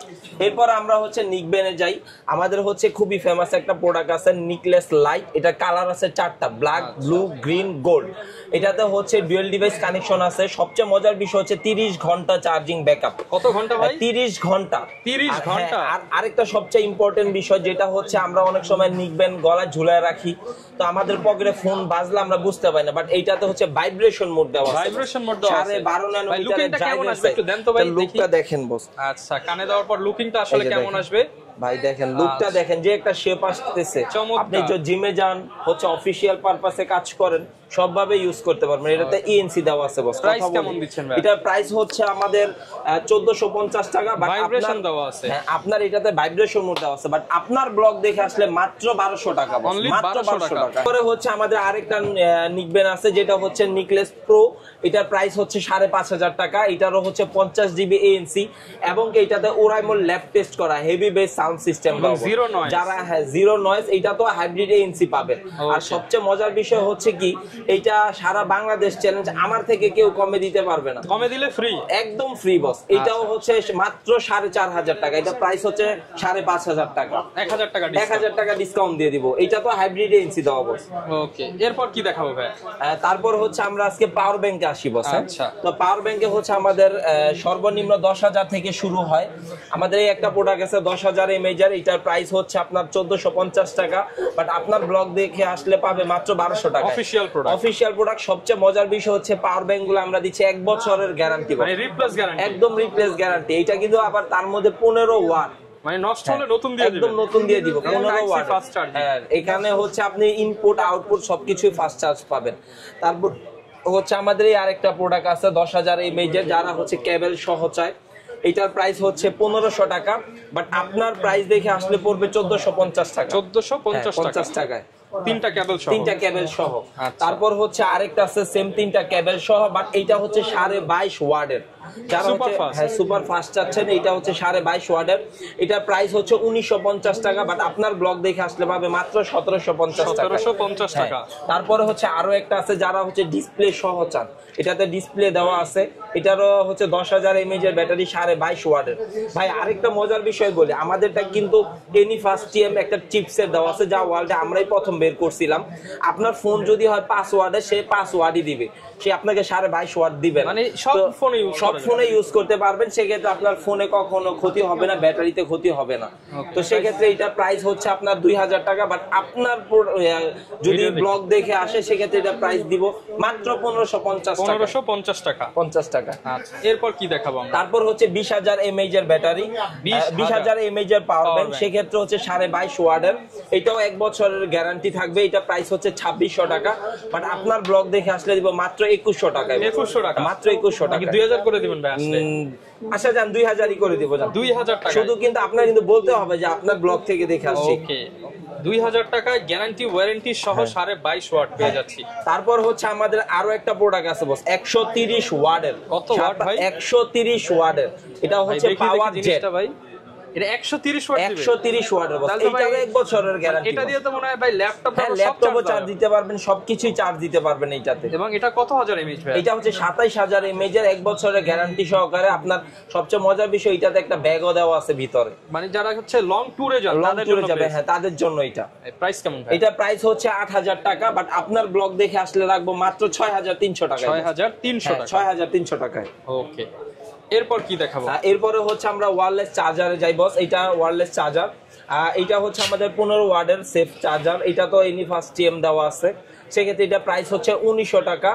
S2: এরপর আমরা হচ্ছে নিকবেনে যাই। আমাদের হচ্ছে খুবই ফেমাস একটা প্রোডাক্ট আছে নিকলেস লাইট। এটা কালার আছে 4টা, ব্ল্যাক, ব্লু, গ্রিন, গোল্ড। এটাতে হচ্ছে ডুয়াল ডিভাইস কানেকশন আছে। সবচেয়ে মজার বিষয় হচ্ছে 30 ঘন্টা চার্জিং ব্যাকআপ।
S1: কত ঘন্টা ভাই?
S2: 30 ঘন্টা।
S1: 30 ঘন্টা।
S2: আর আরেকটা সবচেয়ে ইম্পর্টেন্ট বিষয় যেটা হচ্ছে আমরা অনেক সময় নিকবেন গলায় ঝুলায় রাখি, তো আমাদের পকেটে ফোন বাজলে আমরা বুঝতে পারি না, বাট এইটাতে হচ্ছে ভাইব্রেশন মোড দেওয়া আছে।
S1: ভাইব্রেশন মোড দেওয়া আছে।
S2: 12.5 ন্যানোমিটারের
S1: কেমন আসবে একটু দেন তো ভাই,
S2: লুকটা দেখেন বস।
S1: আচ্ছা, কানে দেওয়ার পর লুকিংটা আসলে কেমন আসবে
S2: ভাই? দেখেন লুকটা দেখেন, যে একটা শেপ আসতেছে। আপনি যে জিমে যান, হচ্ছে অফিশিয়াল পারপাসে কাজ করেন, সবভাবে ইউজ করতে পারবেন। এটাতে ANC দেওয়া আছে বস।
S1: প্রাইস কেমন দিচ্ছেন ভাই?
S2: এটা প্রাইস হচ্ছে আমাদের 1450 টাকা, বাট
S1: ভাইব্রেশন দেওয়া আছে।
S2: হ্যাঁ, আপনার এটাতে ভাইব্রেশন মোড দেওয়া আছে, বাট আপনার ব্লগ দেখে আসলে মাত্র 1200 টাকা বস, মাত্র 1200 টাকা। পরে হচ্ছে আমাদের আরেকটা নিকবেন আছে যেটা হচ্ছে নিকলেস প্রো। এটার প্রাইস হচ্ছে 5500 টাকা। এটারও হচ্ছে 50 জিবি ANC এবং এটাতে ওরাইমোর ল্যাব টেস্ট করা heavy base sound system,
S1: zero noise.
S2: যারা জিরো নয়েজ, এটা তো হাইব্রিড ANC পাবেন। আর সবচেয়ে মজার বিষয় হচ্ছে কি, এটা সারা বাংলাদেশ চ্যালেঞ্জ, আমার থেকে কেউ কমে দিতে পারবে না।
S1: কমে দিলে ফ্রি,
S2: একদম ফ্রি বস। এটাও হচ্ছে মাত্র 4500 টাকা। এটা প্রাইস হচ্ছে 5500 টাকা। 1000 টাকা ডিসকাউন্ট দিয়ে দিব। এটা তো হাইব্রিড ANC দেওয়া বস।
S1: ওকে, এরপর কি দেখাবো ভাই?
S2: তারপর হচ্ছে আমরা আজকে পাওয়ার ব্যাংকে আসি বস।
S1: আচ্ছা,
S2: তো পাওয়ার ব্যাংকে হচ্ছে আমাদের সর্বনিম্ন 10000 থেকে শুরু হয়। আমাদের এই একটা প্রোডাক্ট আছে 10000 mAh। এটার প্রাইস হচ্ছে আপনার 1450 টাকা, বাট আপনার ব্লগ দেখে আসলে পাবে মাত্র 1200 টাকা। Official product. সবচেয়ে মজার বিষয় হচ্ছে পাওয়ার ব্যাংক গুলো আমরা দিচ্ছি 1 বছরের গ্যারান্টি,
S1: মানে রিপ্লেস গ্যারান্টি,
S2: একদম রিপ্লেস গ্যারান্টি। এটা কিন্তু আবার তার মধ্যে 15 ওয়াট,
S1: মানে নষ্ট হলে নতুন দিয়ে দিবেন,
S2: একদম নতুন দিয়ে দিব। 15 ওয়াট ফাস্ট চার্জ। হ্যাঁ, এখানে হচ্ছে আপনি ইনপুট আউটপুট সবকিছুই ফাস্ট চার্জ পাবেন। তারপর হচ্ছে আমাদের এই আরেকটা প্রোডাক্ট আছে 10000 mAh, যারা হচ্ছে কেবল সহ চায় এটার প্রাইস হচ্ছে 1500 টাকা, বাট আপনার প্রাইস দেখে আসলে পড়বে 1450 টাকা।
S1: 1450
S2: টাকায়
S1: তিনটা কেবল সহ।
S2: তারপর হচ্ছে আরেকটা আছে সেম তিনটা কেবল সহ, বাট এইটা হচ্ছে 22.5 ওয়াটের, যারা হচ্ছে সুপার ফাস্ট চাচ্ছেন এটা হচ্ছে 22.5 ওয়াটের। এটার প্রাইস হচ্ছে 1950 টাকা, বাট আপনার ব্লগ দেখে আসলে পাবে মাত্র 1750 টাকা। তারপরে হচ্ছে আরো একটা আছে যারা হচ্ছে ডিসপ্লে সহ চান, এটাতে ডিসপ্লে দেওয়া আছে, এটারও হচ্ছে 10,000 mAh এর ব্যাটারি, 22.5 ওয়াটের। ভাই আরেকটা মজার বিষয় বলি, আমাদেরটা কিন্তু এনিফাস্ট টিএম একটা চিপসেট দেওয়া আছে, যা ওয়ার্ল্ডে আমরাই প্রথম বের করছিলাম। আপনার ফোন যদি হয় 5 ওয়াটের, সে 5 ওয়াটই দিবে, সে আপনাকে 22.5 ওয়াট দিবে,
S1: মানে সব
S2: ফোনে ইউজ করতে পারবেন। সেক্ষেত্রে আপনার ফোনে কখনো ক্ষতি হবে না, ব্যাটারিতে ক্ষতি হবে না। তো সেক্ষেত্রে এটা প্রাইস হচ্ছে আপনার 2000 টাকা, বাট আপনার যদি ব্লগ দেখে আসে সেক্ষেত্রে এটা প্রাইস দিব মাত্র 1550 টাকা। 50 টাকা।
S1: আচ্ছা, এরপর কি দেখাবো আমরা?
S2: তারপর হচ্ছে 20,000 mAh এর ব্যাটারি, 20,000 mAh এর পাওয়ার ব্যাংক, সেক্ষেত্রে হচ্ছে 22.5 ওয়াটের, এটাও 1 বছরের গ্যারান্টি থাকবে। এটা প্রাইস হচ্ছে 2600 টাকা, বাট আপনার ব্লগ দেখে আসলে দিব মাত্র 2100 টাকায়।
S1: 2100 টাকা,
S2: মাত্র 2100 টাকা।
S1: 2000 করে দিবেন ভাই আসলে?
S2: আচ্ছা যান 2000ই করে দিব, যান
S1: 2000 টাকা
S2: শুধু, কিন্তু আপনার কিন্তু বলতে হবে যে আপনার ব্লগ থেকে দেখে আসছি।
S1: ওকে, 2000 টাকায় গ্যারান্টি ওয়ারেন্টি সহ 22.5 ওয়াট পেয়ে যাচ্ছি।
S2: তারপর হচ্ছে আমাদের আরো একটা প্রোডাক্ট আছে বস, 130 ওয়াটের।
S1: কত ওয়াট ভাই?
S2: 130 ওয়াটের। এটা হচ্ছে পাওয়ার জেট
S1: ভাই, এটা 130 ওয়াট দিবে।
S2: 130 ওয়াটের বস, এটাও 1 বছরের গ্যারান্টি।
S1: এটা দিয়ে তো মনে হয় ভাই ল্যাপটপ
S2: ল্যাপটপও চার্জ দিতে পারবেন, সবকিছুই চার্জ দিতে পারবেন এইটাতে।
S1: এবং এটা কত হাজার mAh ভাই?
S2: এটা হচ্ছে 27000 mAh এর 1 বছরের গ্যারান্টি সহকারে। আপনার সবচেয়ে মজার বিষয় এটাতে একটা ব্যাগও দেওয়া আছে ভিতরে,
S1: মানে যারা হচ্ছে লং ট্যুরে
S2: যাবে, হ্যাঁ তাদের জন্য এটা।
S1: প্রাইস কেমন ভাই?
S2: এটা প্রাইস হচ্ছে 8000 টাকা, বাট আপনার ব্লগ দেখে আসলে রাখবো মাত্র 6300 টাকা।
S1: 6300 টাকা।
S2: 6300 টাকায়।
S1: ওকে, এরপর কি দেখাবো?
S2: এরপরে হচ্ছে আমরা ওয়্যারলেস চার্জারে যাই বস। এটা ওয়্যারলেস চার্জার, এটা হচ্ছে আমাদের 15 ওয়াটের সেফ চার্জার। এটা তো এনিফাস্ট টিএম দেওয়া আছে, সেক্ষেত্রে এটা প্রাইস হচ্ছে 1900 টাকা।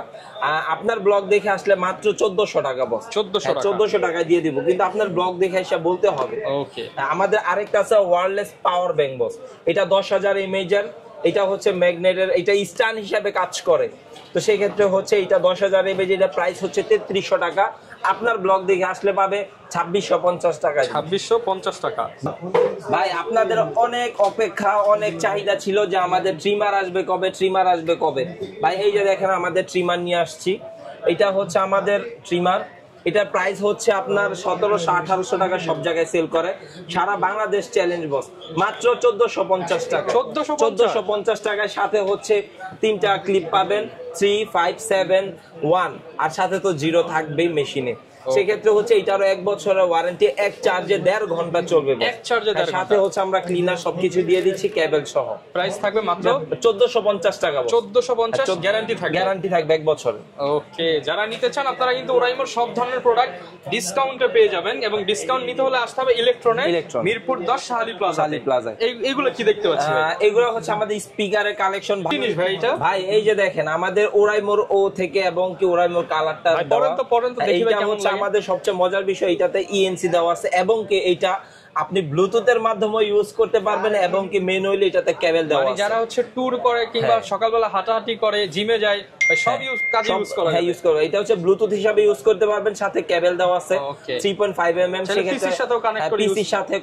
S2: আপনার ব্লগ দেখে আসলে মাত্র 1400 টাকা বস। 1400 টাকায় দিয়ে দিব, কিন্তু আপনার ব্লগ দেখে এসে বলতে হবে।
S1: ওকে, আমাদের
S2: আরেকটা আছে ওয়্যারলেস পাওয়ার ব্যাংক বস। এটা 10,000 mAh এর, এটা হচ্ছে ম্যাগনেটের, এটা স্ট্যান্ড হিসাবে কাজ করে। তো সেই ক্ষেত্রে হচ্ছে এটা 10,000 mAh, এটা প্রাইস হচ্ছে 3300 টাকা। আপনার ব্লগ দেখে আসলে পাবে 2650 টাকা।
S1: 2650 টাকা।
S2: ভাই আপনাদের অনেক অপেক্ষা, অনেক চাহিদা ছিল যে আমাদের ট্রিমার আসবে কবে। ভাই এই যে দেখেন আমাদের ট্রিমার নিয়ে আসছি। এটা হচ্ছে আমাদের ট্রিমার, এটার প্রাইস হচ্ছে আপনার 1700-1800 টাকা সব জায়গায় সেল করে। সারা বাংলাদেশ চ্যালেঞ্জ বস, মাত্র 1450 টাকা। 1450 টাকায় সাথে হচ্ছে 3টা ক্লিপ পাবেন, 3, 5, 7, 1, আর সাথে তো 0 থাকবেই মেশিনে। সেক্ষেত্রে হচ্ছে এটারও 1 বছরের ওয়ারেন্টি, এক চার্জে 1.5 ঘন্টা চলবে। সাথে হচ্ছে আমরা ক্লিনার সবকিছু দিয়ে দিচ্ছি কেবল সহ।
S1: প্রাইস থাকবে মাত্র
S2: 1450 টাকা।
S1: 1450 গ্যারান্টি থাকবে
S2: 1 বছরের।
S1: ওকে, যারা নিতে চান আপনারা কিন্তু ওরাইমোর সব ধরনের প্রোডাক্ট ডিসকাউন্টে পেয়ে যাবেন, এবং ডিসকাউন্ট নিতে হলে আসতে হবে ইলেকট্রনিক মিরপুর 10 শাহালি প্লাজা। এইগুলো কি দেখতে পাচ্ছি?
S2: এগুলো হচ্ছে আমাদের স্পিকারের কালেকশন।
S1: জিনিস ভাই এটা?
S2: ভাই এই যে দেখেন আমাদের ওরাইমোর ও থেকে এবং কি ওরাইমোর কালারটা
S1: পরেন তো দেখি ভাই কেমন লাগে।
S2: আমাদের সবচেয়ে মজার বিষয় এটাতে ইএনসি দেওয়া আছে, এবং কি এটা আপনি ব্লুটুথের মাধ্যমে ইউজ করতে পারবেন, এবং কি ম্যানুয়ালি এটাতে কেবল দেওয়া আছে।
S1: যারা হচ্ছে ট্যুর করে কিংবা সকালবেলা হাঁটাহাঁটি করে, জিমে যায়, সব কাজে ইউজ করা যায়।
S2: হ্যাঁ ইউজ করবে। এটা হচ্ছে ব্লুটুথ হিসাবে ইউজ করতে পারবেন, সাথে কেবল দেওয়া আছে 3.5 mm।
S1: সেক্ষেত্রে পিসির সাথেও কানেক্ট করে
S2: পিসির সাথে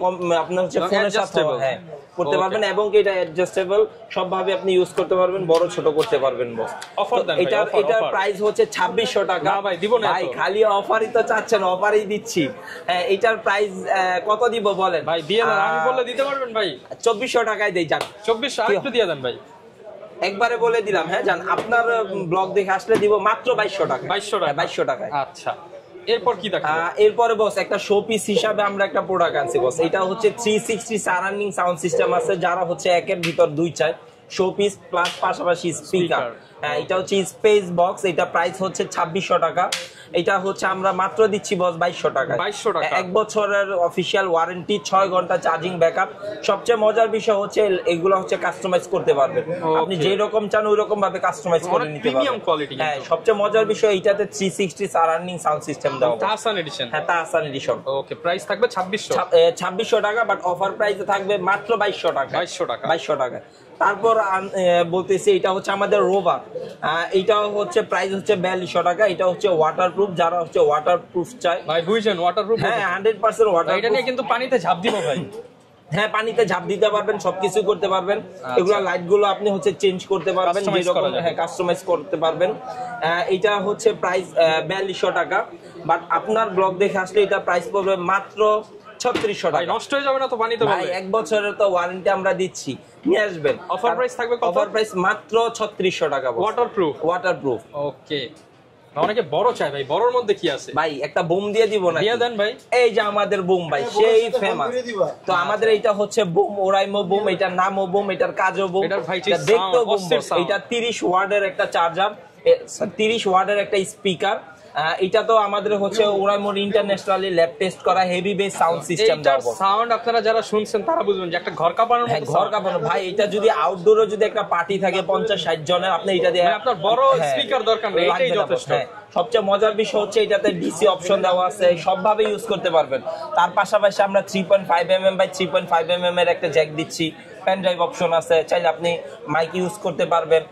S2: আপনার হচ্ছে ফোনের সাথে হ্যাঁ করতে পারবেন, এবং কি এটা অ্যাডজাস্টেবল সবভাবে আপনি ইউজ করতে পারবেন, বড় ছোট করতে পারবেন বস।
S1: অফার দেন ভাই।
S2: এটার প্রাইস হচ্ছে 2600 টাকা।
S1: না ভাই দিব না
S2: ভাই, খালি অফারই তো চাচ্ছেন, অফারই দিচ্ছি। হ্যাঁ এটার প্রাইস কত দিব বলেন
S1: ভাই? দিয়ে দেন, আমি বললে দিতে পারবেন ভাই?
S2: 2400 টাকায় দেই, যান
S1: 2400 আরেকটু দিয়ে দেন ভাই।
S2: একবারে বলে দিলাম, হ্যাঁ জান আপনার ব্লগ দেখে আসলে দিব মাত্র 2200 টাকা। 2200 টাকায়।
S1: আচ্ছা, এরপর কি দেখাবো?
S2: এরপরে বস একটা শো পিস হিসাবে আমরা একটা প্রোডাক্ট আনছি বস। এটা হচ্ছে 360 সারাউন্ডিং সাউন্ড সিস্টেম আছে, যারা হচ্ছে একের ভিতর 2 চায়, শো পিস প্লাস পাশাপাশি স্পিকার। হ্যাঁ এটা হচ্ছে স্পেস বক্স। এটা প্রাইস হচ্ছে 2600 টাকা। এটা হচ্ছে আমরা মাত্র দিচ্ছি বস 2200 টাকা। 1 বছরের অফিশিয়াল ওয়ারেন্টি, 6 ঘন্টা চার্জিং ব্যাকআপ। সবচেয়ে মজার বিষয় হচ্ছে এগুলো হচ্ছে কাস্টমাইজ করতে পারবেন, আপনি যে রকম চান ওই রকম ভাবে কাস্টমাইজ করে নিতে পারবেন। হ্যাঁ সবচেয়ে মজার বিষয় এটাতে 360 সারাউন্ডিং সাউন্ড সিস্টেম দেওয়া,
S1: তাহসান এডিশন।
S2: হ্যাঁ তাহসান এডিশন।
S1: ওকে, প্রাইস থাকবে 2600
S2: টাকা, বাট অফার প্রাইসে থাকবে মাত্র 2200 টাকা।
S1: 2200 টাকা।
S2: 2200 টাকা। তারপর বলতেছি এটা হচ্ছে আমাদের রোভার, এটা হচ্ছে প্রাইস হচ্ছে 4200 টাকা। এটা হচ্ছে ওয়াটারপ্রুফ, যারা হচ্ছে ওয়াটারপ্রুফ চায়
S1: ভাই বুঝছেন ওয়াটারপ্রুফ,
S2: হ্যাঁ 100% ওয়াটার।
S1: এটা নিয়ে কিন্তু পানিতে ঝাঁপ দিব ভাই।
S2: হ্যাঁ পানিতে ঝাঁপ দিতে পারবেন, সবকিছু করতে পারবেন। এগুলা লাইট গুলো আপনি হচ্ছে চেঞ্জ করতে পারবেন, যেরকম হ্যাঁ কাস্টমাইজ করতে পারবেন। এটা হচ্ছে প্রাইস 4200 টাকা, বাট আপনার ব্লগ দেখে আসলে এটা প্রাইস পড়বে মাত্র 3600 টাকা।
S1: নষ্ট হয়ে যাবে না তো পানিতে?
S2: ভাই 1 বছরের তো ওয়ারেন্টি আমরা দিচ্ছি, নিয়ে আসবেন।
S1: অফার প্রাইস থাকবে কত?
S2: অফার প্রাইস মাত্র 3600 টাকা।
S1: Waterproof,
S2: waterproof.
S1: ওকে। অনেকে বড় চাই ভাই, বড়র মধ্যে কি আছে
S2: ভাই? একটা বুম দিয়ে দিব না?
S1: দিয়ে দেন ভাই।
S2: এই যে আমাদের বুম ভাই, সেই ফেমাস। তো আমাদের এটা হচ্ছে বুম, ওরাইমো বুম, এটার নামও বুম, এটার কাজও বুম, দেখতেও বুম। এটা 30 ওয়াটের একটা চার্জার, 30 ওয়াটের একটা স্পিকার। এটা তো আমাদের হচ্ছে ওরাইমোর ইন্টারন্যাশনালি ল্যাব টেস্ট করা হেভি বেস সাউন্ড সিস্টেম দাও।
S1: সাউন্ড আপনারা যারা শুনছেন তারা বুঝবেন যে একটা ঘর কাঁপানোর মতো।
S2: ঘর কাঁপানো ভাই। এটা যদি আউটডোরে যদি একটা পার্টি থাকে 50-60 জনের, আপনি এটা দিয়ে
S1: আপনার বড় স্পিকার দরকার নেই, এটাই যথেষ্ট।
S2: সবচেয়ে মজার বিষয় হচ্ছে এটাতে ডিসি অপশন দেওয়া আছে, সবভাবে ইউজ করতে পারবেন। তার পাশাপাশি আমরা 3.5 mm বাই 3.5 mm এর একটা জ্যাক দিচ্ছি, পেন ড্রাইভ অপশন আছে, চাইলে আপনি মাইক ইউজ করতে পারবেন।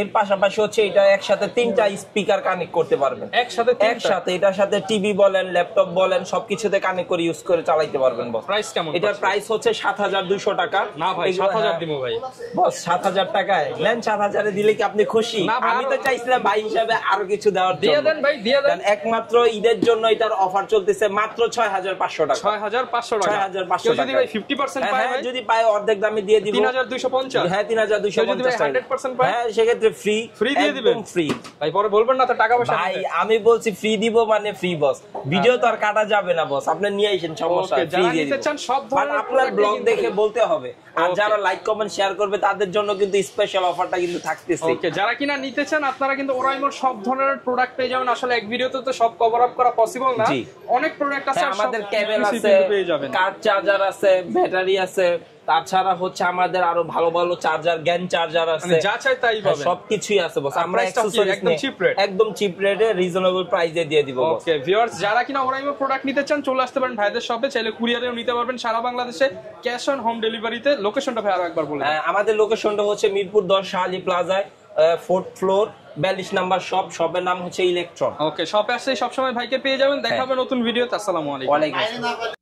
S2: এর পাশাপাশি হচ্ছে এটা একসাথে 3টা স্পিকার কানেক্ট করতে পারবেন, একসাথে এটার সাথে টিভি বলেন, ল্যাপটপ বলেন, সবকিছুতে কানেক্ট করে ইউজ করে চালাতে পারবেন। বস
S1: প্রাইস কেমন?
S2: এটার প্রাইস হচ্ছে 7200 টাকা।
S1: না ভাই 7000 দিব ভাই।
S2: বস 7000 টাকায় নেন, 7000 এ দিলে কি আপনি খুশি? আমি তো চাইছিলাম ভাই হিসাবে আরো কিছু দেওয়ার জন্য।
S1: দিয়ে দেন ভাই, দিয়ে দেন।
S2: একমাত্র ঈদের জন্য এটার অফার চলতেছে মাত্র 6500 টাকা।
S1: 6500 টাকা।
S2: 6500 টাকা।
S1: যদি ভাই 50% পায়,
S2: হ্যাঁ যদি পায় অর্ধেক দামে দিয়ে দিব।
S1: 3250।
S2: হ্যাঁ 3250 টাকা।
S1: 100% পায়,
S2: হ্যাঁ সেক্ষেত্রে ফ্রি দিয়ে দিবেন। ফ্রি
S1: ভাই, পরে বলবেন না তো টাকা পয়সা
S2: ভাই। আমি বলছি ফ্রি দিব মানে ফ্রি বস, ভিডিও তো আর কাটা যাবে না বস, আপনি নিয়ে আইছেন, সমস্যা ফ্রি দিয়ে দিব।
S1: সব ধরনের
S2: আপনার ব্লগ দেখে বলতে হবে, আর যারা লাইক কমেন্ট শেয়ার করবে তাদের জন্য কিন্তু স্পেশাল অফারটা কিন্তু থাকতেছে।
S1: ওকে, যারা কিনা নিতে চান আপনারা কিন্তু ওরাইমোর সব ধরনের প্রোডাক্ট পেয়ে যাবেন। আসলে এক ভিডিওতে তো সব কভার আপ করা পসিবল না, অনেক প্রোডাক্ট আছে।
S2: আমাদের কেবল আছে, কার্ড চার্জার আছে, ব্যাটারি আছে, তাছাড়া হচ্ছে আমাদের আরো ভালো ভালো চার্জার, জ্ঞান চার্জার আছে,
S1: যা চাই তাই পাবেন,
S2: সবকিছুই আছে বস। আমরা একদম চিপ রেটে রিজনেবল প্রাইসে দিয়ে দিব।
S1: ওকে ভিউয়ার্স, যারা কিনা ওরাইমো প্রোডাক্ট নিতে চান চলে আসতে পারেন ভাইদের শপে, চাইলে কুরিয়ারেও নিতে পারবেন সারা বাংলাদেশে, ক্যাশ অন হোম ডেলিভারিতে। লোকেশনটা ভাই আরো একবার বলুন।
S2: আমাদের লোকেশনটা হচ্ছে মিরপুর 10 শাহালি প্লাজায়, 4th ফ্লোর, 42 নাম্বার শপ। শপের নাম হচ্ছে ইলেকট্রন।
S1: ওকে, শপে আসলে সবসময় ভাইকে পেয়ে যাবেন। দেখা হবে নতুন ভিডিওতে। আসসালামু আলাইকুম।
S2: ওয়ালাইকুম আসসালাম।